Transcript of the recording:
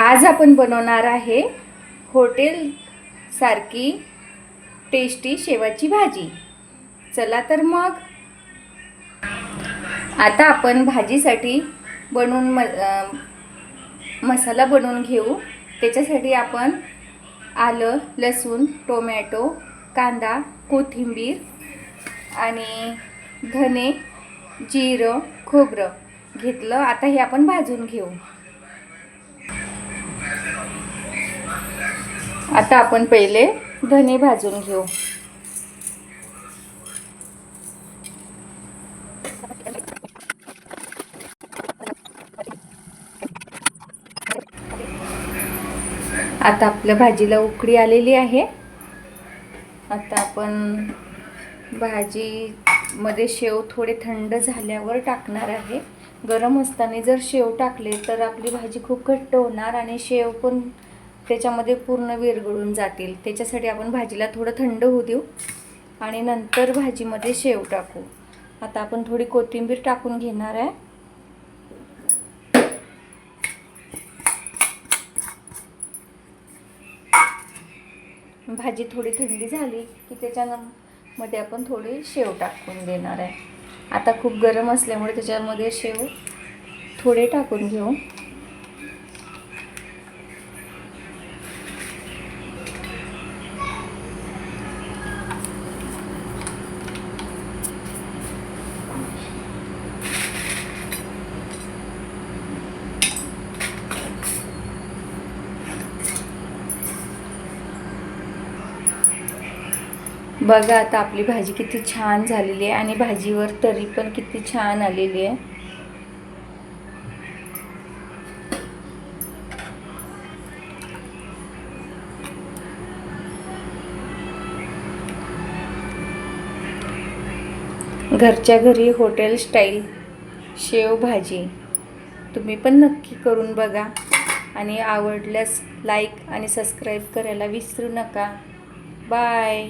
आज आपण बनवणार आहे हॉटेल सारखी टेस्टी शेवाची भाजी। चला तर मग आता आपण भाजीसाठी मसाला बनवून घेऊ। त्याच्यासाठी आपण आलं, लसूण, टोमॅटो, कांदा, कोथिंबीर आणि धने, जिरं, खोबरं घेतलं। आता हे आपण भाजून घेऊ। आता आपण पहिले धने भाजून घेऊ। आता आपल्या भाजीला उकळी आलेली आहे। आता आपण भाजीमध्ये शेव थोडे थंड झाल्यावर टाकणार आहे। गरम असताना जर शेव टाकले तर आपली भाजी खूप घट्ट होणार आणि शेव पण त्याच्यामध्ये पूर्ण विरघळून जातील। त्याच्यासाठी आपण भाजीला थोडं थंड होऊ देऊ आणि नंतर भाजीमध्ये शेव टाकू। आता आपण थोडी कोथिंबीर टाकून घेणार आहे। भाजी थोडी थंडी झाली की त्याच्यामध्ये आपण थोडी शेव टाकून देणार आहे। आता खूप गरम असल्यामुळे त्याच्यामध्ये शेव थोडे टाकून घेऊ। बघा आता आपली भाजी किती छान झालेली आहे आणि भाजीवर तरी पण किती छान आलेली आहे। घरच्या घरी हॉटेल स्टाईल शेव भाजी तुम्ही पण नक्की करून बघा आणि आवडल्यास लाईक आणि सबस्क्राईब करायला विसरू नका। बाय।